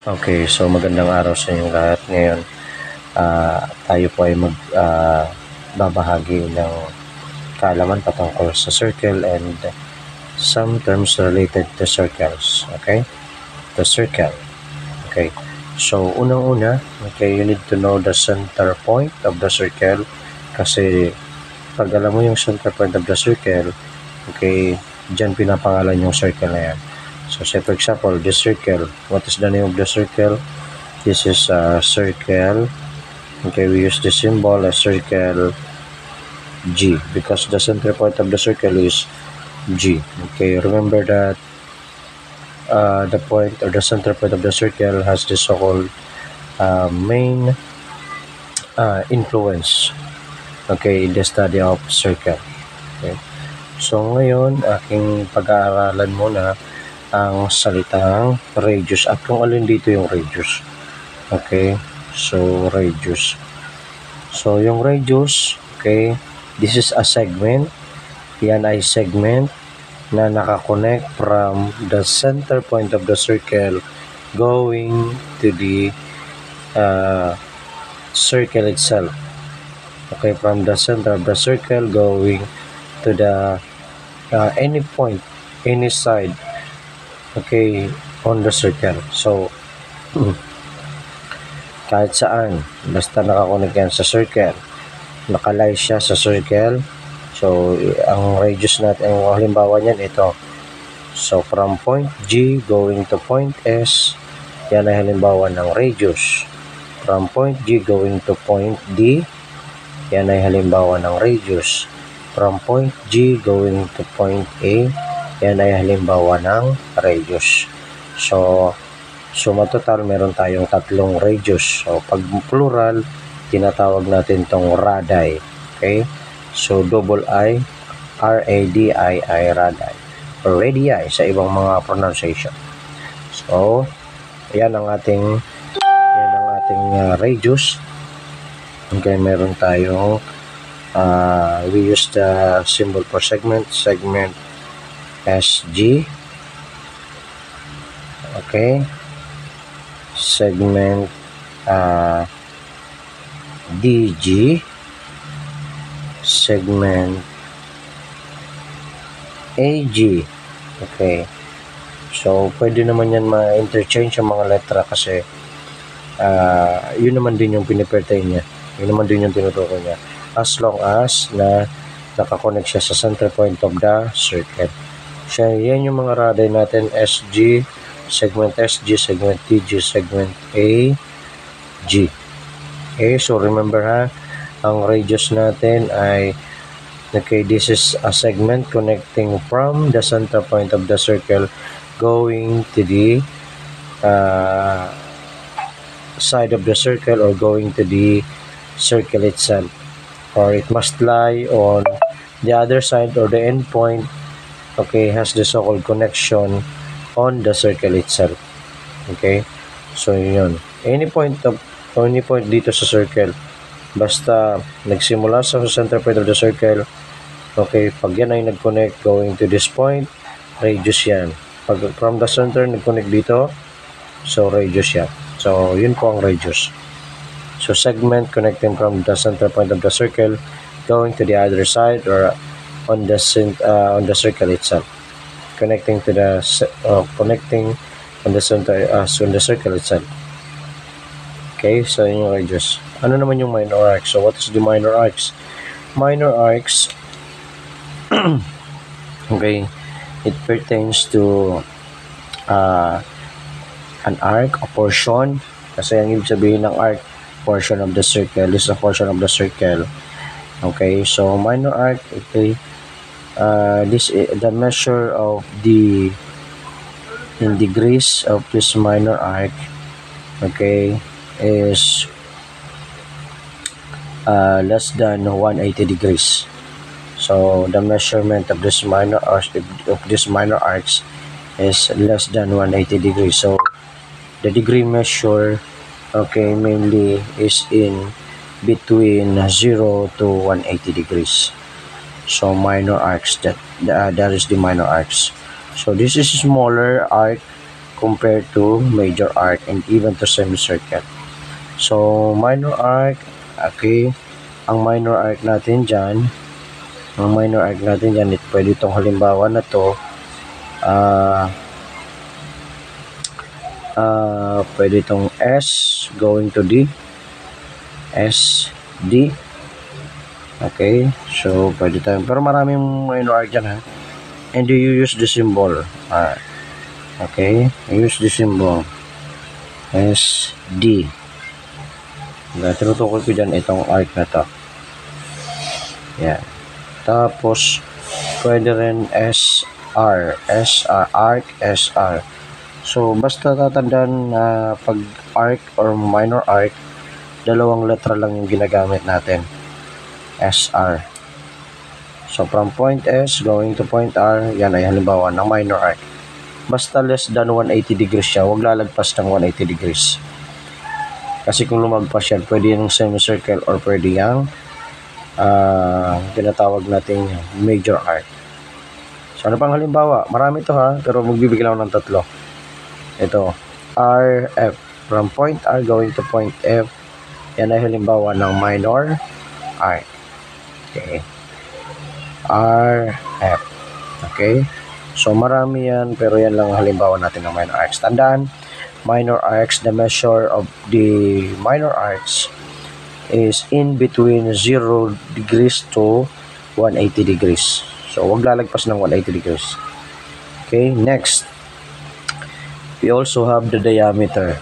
Okay, so magandang araw sa inyong lahat. Ngayon, tayo po ay babahagi ng kaalaman patungkol sa circle and some terms related to circles. Okay? The circle. Okay. So, unang-una, okay, you need to know the center point of the circle kasi pag alam mo yung center point of the circle, okay, dyan pinapangalan yung circle na yan. So, say for example, this circle. What is the name of the circle? This is a circle. Okay, we use the symbol as circle G because the center point of the circle is G. Okay, remember that the point or the center point of the circle has the so-called main influence, okay, in the study of circle. Okay, so ngayon aking pag-aaralan muna ang salitang radius at kung alin dito yung radius. Okay, so radius. So yung radius, okay, this is a segment. Yan ay segment na nakakonect from the center point of the circle going to the circle itself. Okay, from the center of the circle going to the any point, any side, okay, on the circle. So, kahit saan, basta nakakonect yan sa circle, nakalay siya sa circle. So, ang radius natin, ang halimbawa niyan, ito. So, from point G going to point S, yan ay halimbawa ng radius. From point G going to point D, yan ay halimbawa ng radius. From point G going to point A, yan ay halimbawa ng radius. So, suma total, meron tayong tatlong radius. So, pag plural, tinatawag natin tong radii. Okay? So, double I, R-A-D-I-I, radii. Or radii sa ibang mga pronunciation. So, yan ang ating radius. Okay, meron tayong we use the symbol for segment SG. Okay, segment DG, segment AG. Okay, so pwede naman yan ma-interchange ang mga letra kasi yun naman din yung pinipertain niya, yun naman din yung tinutukoy niya, as long as na nakakonect siya sa center point of the circle. So, yan yung mga radii natin, SG, segment SG, segment TG, segment AG. Okay, so remember ha, ang radius natin ay, okay, this is a segment connecting from the center point of the circle going to the side of the circle or going to the circle itself, or it must lie on the other side or the end point, okay, has the so-called connection on the circle itself. Okay, so yun, any point dito sa circle, basta nagsimula sa center point of the circle, okay, pag yan ay nag-connect going to this point, radius yan. Pag from the center nag-connect dito, so radius yan. So yun po ang radius. So segment connecting from the center point of the circle going to the other side or on the circle itself, connecting to the connecting on the center on the circle itself. Okay, so yun yung radius. Ano naman yung minor arcs? So what is the minor arcs? Minor arcs, okay, it pertains to an arc, a portion, kasi ang ibig sabihin ng arc, portion of the circle. This is a portion of the circle. Okay, so minor arc, okay, this is the measure of the in degrees of this minor arc, okay, is less than 180 degrees. So the measurement of this minor arcs is less than 180 degrees. So the degree measure, okay, mainly is in between 0 to 180 degrees. So minor arcs, that is the minor arcs. So this is smaller arc, compared to major arc and even to semicircle. So, minor arc, okay, ang minor arc natin dyan, pwede itong halimbawa na to, pwede itong S going to D, S, D, okay, so pwede tayo, pero maraming minor arc dyan ha, and you use the symbol R, okay, use the symbol S, D. Tinutukoy ko dyan itong arc na to. Yan. Tapos, pwede rin SR. Arc, SR. So, basta tatandaan na pag arc or minor arc, dalawang letra lang yung ginagamit natin. SR. So, from point S going to point R, yan ay halimbawa ng minor arc. Basta less than 180 degrees siya, huwag lalagpas ng 180 degrees. Kasi kung lumagpas yan, pwede yung semicircle or pwede yung tinatawag nating major arc. So, ano pang halimbawa? Marami ito ha, pero magbibigay lang ng tatlo. Ito, RF. From point R going to point F, yan ay halimbawa ng minor arc. Okay. RF. Okay. So, marami yan, pero yan lang halimbawa natin ng minor arcs. Tandaan, minor arcs, the measure of the minor arcs is in between 0 degrees to 180 degrees. So, huwag lalagpas ng 180 degrees. Okay, next. We also have the diameter.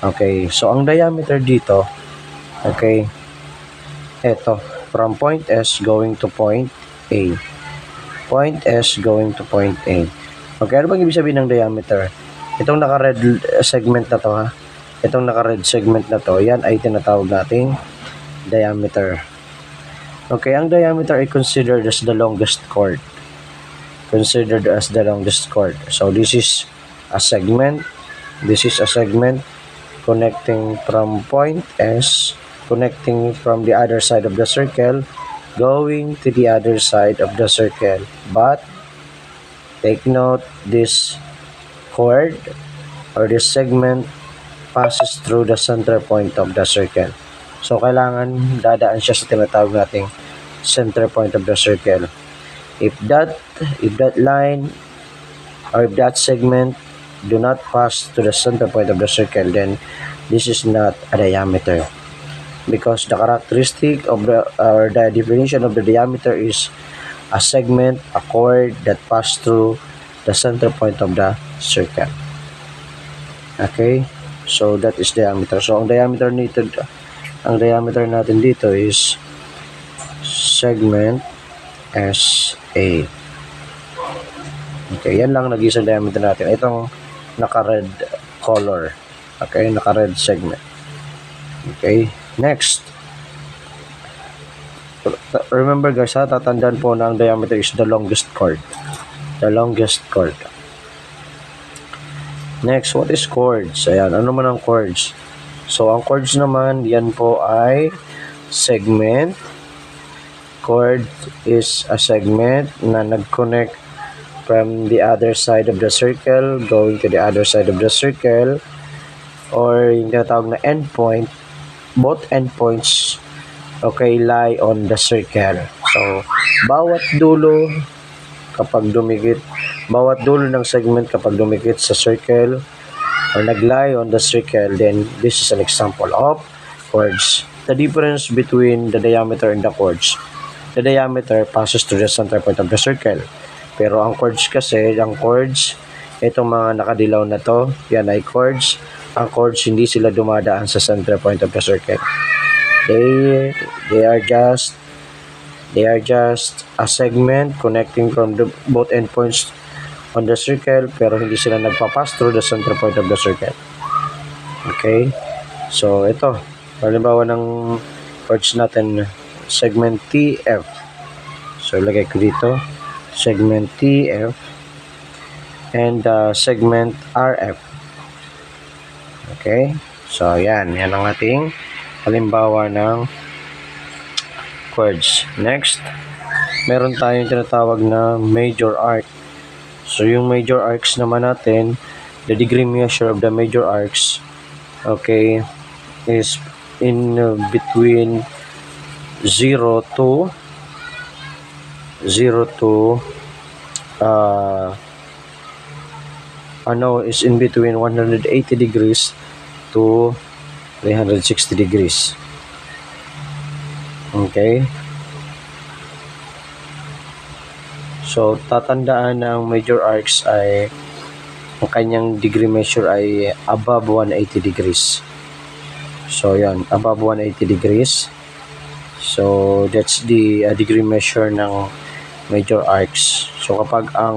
Okay, so ang diameter dito, okay, eto, from point S going to point A. Point S going to point A. Okay, ano bang ibig sabihin ng diameter? Itong naka-red segment na to ha. Itong naka-red segment na to, yan ay tinatawag nating diameter. Okay, ang diameter ay considered as the longest chord. Considered as the longest chord. So, this is a segment. This is a segment connecting from point S, connecting from the other side of the circle, going to the other side of the circle. But, take note, this chord or this segment passes through the center point of the circle. So, kailangan dadaan siya sa tinatawag nating center point of the circle. If that line or if that segment do not pass to the center point of the circle, then this is not a diameter. Because the characteristic of the definition of the diameter is a segment, a chord that pass through the center point of the circle. Okay, so that is diameter. So ang diameter natin dito is segment SA. Okay, yan lang nag-isang diameter natin. Itong naka-red color. Okay, naka-red segment. Okay, next. Remember guys ha, tatandaan po na ang diameter is the longest chord. The longest chord. Next, what is chords? Ayan, ano man ang chords? So, ang chords naman, yan po ay segment. Chord is a segment na nag-connect from the other side of the circle going to the other side of the circle, or yung tinatawag na endpoint. Both endpoints, okay, lie on the circle. So, bawat dulo ng segment kapag dumikit sa circle or nag-lie on the circle, then this is an example of chords. The difference between the diameter and the chords. The diameter passes through the center point of the circle. Pero ang chords kasi, itong mga nakadilaw na to, yan ay chords. Ang chords, hindi sila dumadaan sa center point of the circle. They are just a segment connecting from both endpoints on the circle, pero hindi sila nagpapass through the center point of the circle. Okay? So, ito. Halimbawa ng chords natin, segment TF. So, lagay ko dito, segment TF and segment RF. Okay? So, yan. Yan ang ating halimbawa ng chords. Next, meron tayong tinatawag na major arc. So, yung major arcs naman natin, the degree measure of the major arcs, okay, is in between 0 to is in between 180 degrees to 360 degrees. Okay? So, tatandaan na ang major arcs ay ang kanyang degree measure ay above 180 degrees. So, yan. Above 180 degrees. So, that's the degree measure ng major arcs. So, kapag ang